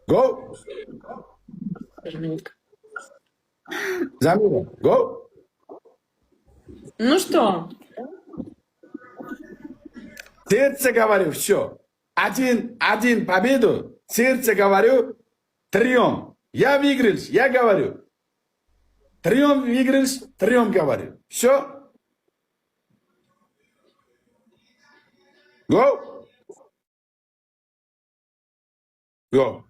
Go. Замира, go. Ну что? Сердце говорю, все. Один победу. Сердце говорю, триумф. Я выиграл, я говорю. Триумф выиграл, триумф говорю. Все. Go. Go.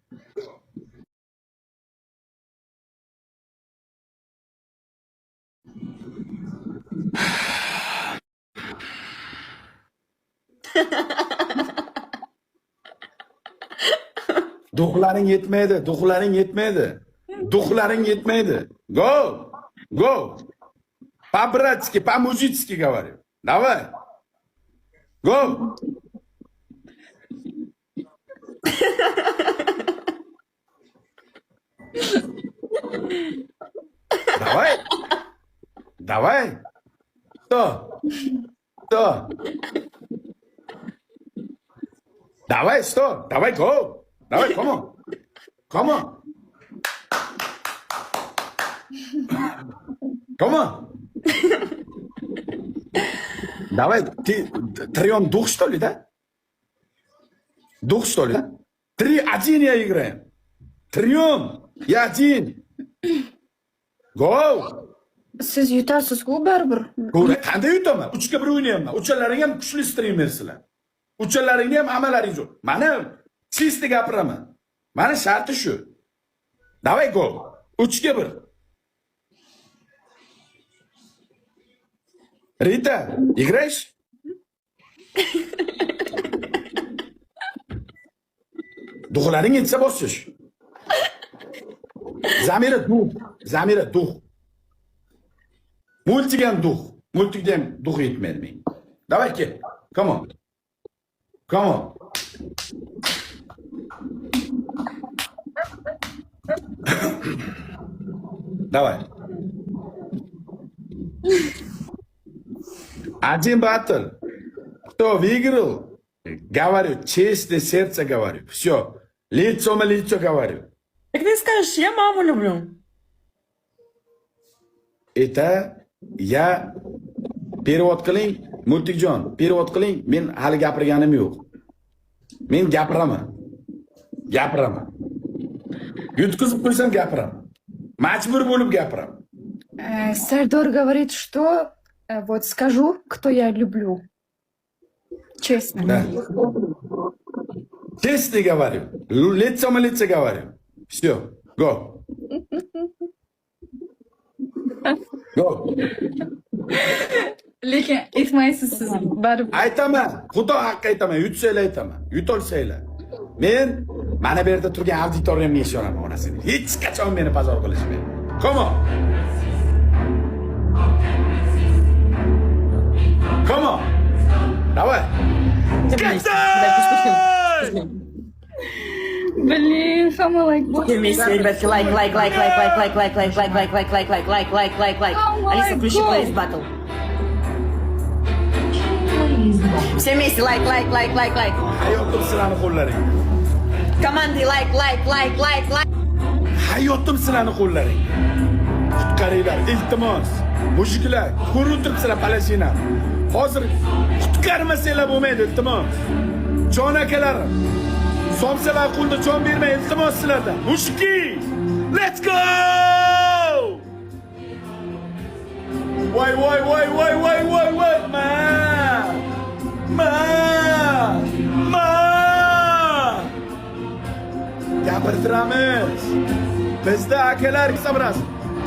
Duhlaring yetmaydi, duhlaring yetmaydi. Duhlaring yetmaydi. Go. Go. По-братски, по-мужицки говорю. Давай. Go. Давай. Давай. Что? Что? Давай, что? Давай, go. Давай, come on. Come on. Come on. Давай, ты трион дух, что ли, да? Дух, что ли, да? 3-1 я играю. Трион, я один. Go. Siz yutasiz-ku baribir. To'g'ri, qanday yutaman? 3-1 o'ynayapman. Uchalaring ham kuchli streamersizlar. Uchalaringni ham amalaringiz yo'q. Mana чисто gapiraman. Mana sharti shu. Давай, go. 3-1. Rita, играешь? Duhlaring yetsa bosish. Zamira duh. Zamira duh. Multiga ham duh. Multiga ham duh yetmaydi menga. Давай, kel. Come on. Come on. Давай. Один батл. Кто выиграл? Говорю, честное сердце говорю. Все. Лицом и лицо говорю. Так ты скажешь, я маму люблю. Это я перевод qiling, Multikjon, перевод qiling. Men hali gapirganim yo'q. Men gapiraman. Gapiraman. Yutkizib qo'ysam gapiraman. Majbur bo'lib gapiraman. Сардор говорит, что вот скажу, кто я люблю. Честно. Да. Честно говорю. Лицом и лицо говорю. Все. Go. Go. Lekin aytmaysiz siz baribir. Aytaman. Xudo haqqi aytaman. Yutsanglar aytaman. Yutolsanglar. Men mana bu yerda turgan auditoriyamga ishonaman onasini. Hech qachon meni bozor qilishmaydi. Come on. Come on. Давай. Блин, хамы лайк бот. Все вместе, ребятки, лайк. Алиса, включи Blaze Battle. Все вместе, лайк. Hayotim sizlarni qo'llaring. Команды, лайк. Hayotim sizlarni qo'llaring. Qutqaringlar, iltimos. Mujiklar, ko'rib turibsizlar palashinani. Hozir qutqarmasanglar bo'lmaydi, iltimos. Jon akalarim. Somsalar qo'lda jon bermay, iltimos sizlardan. Mushki! Let's go! Voy. Ma! Gapirtiramiz. Bizda akalar sabras.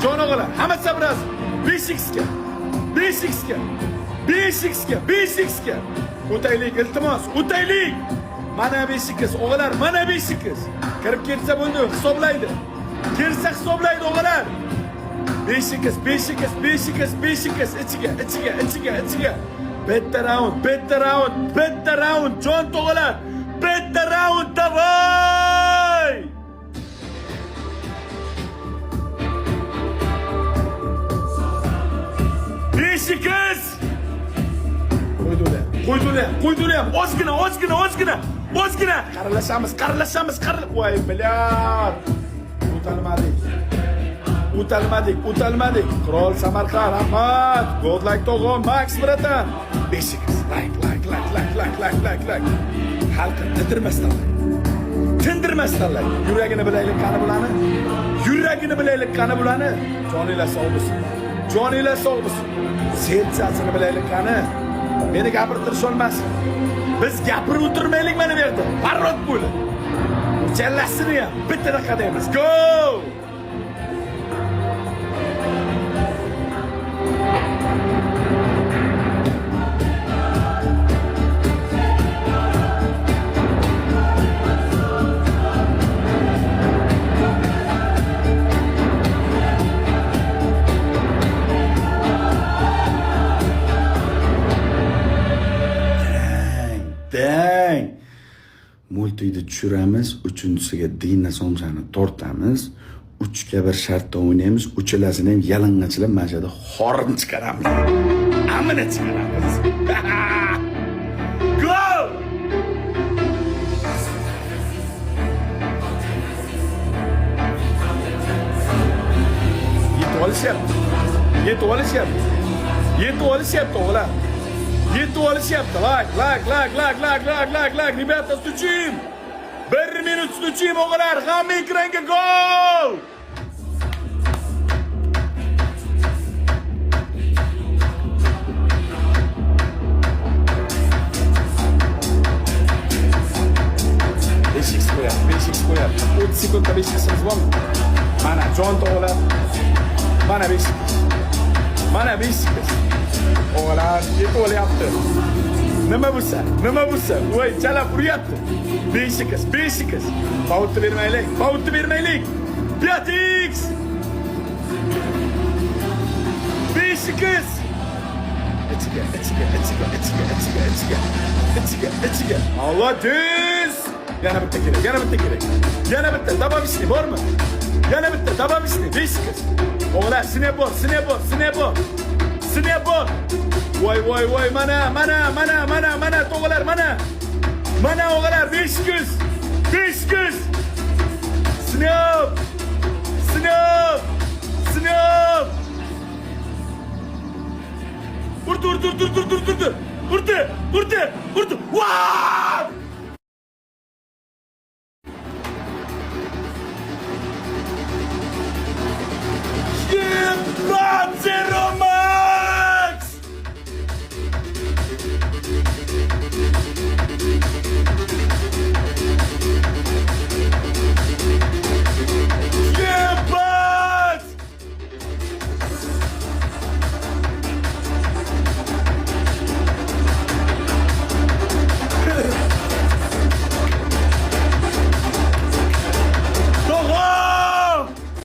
Jon o'g'lar, hamma sabras. 5xga. O'taylik, iltimos, o'taylik. Mana 5x, o'g'lar, mana 5x. Kirib ketsa bo'ldi, hisoblaydi. Kelsa hisoblaydi, o'g'lar. 5x, ichiga. Bitta round, jon to'g'lar. Bitta round, davay! Beşiktaş! Qo'ydilar. Ozgina. Ozgina qaralashamiz. Voy bilyar. O'talmadik. Qirol Samarqand, rahmat. Godlike tog'am, Max Bratan. Beshikis. Like. Xalqni tindirmasdan like. Yuragini bilaylik qani bulani. Joninglar sog' bo'lsin. Sensasini bilaylik qani. Meni gapirtirish olmasin. Biz gapirib o'tirmaylik mana bu yerda. Parrot bo'lib. Jallasini ham bitta daqiqada emas. Go! Dang. Multiyni tushiramiz, uchinchisiga Dina somsani tortamiz. 3-1 shartda o'ynaymiz. Uchilasini ham yalang'achlab mana shu yerda xorin chiqaramiz. Amina chiqaramiz. Go! Yetib olishyapti o'g'lar. Like. Rебята, стучим. 1 minut стучим, o'g'lar. Hamma ekranga gol! Besh qo'yadi. 30 sekundda 5 qilsangiz bormi? Mana jon o'g'lar. Mana 5. O'g'lar, yetib olyapti. Nima bo'lsa? Voy, chalab uryapti. 5 qiz. Pautni bermaylik. 5x. 5 qiz. Ichiga. Молодец! Yana bitta kerak. Yana bitta. Dababishni bormi? Yana bitta. Dababishni. 5 qiz. O'g'lar, sinab bor. Voy, mana, tog'alar, mana. Mana o'g'lar, 5 qiz. Sinab. Urdi. Wow! Yeah, 0!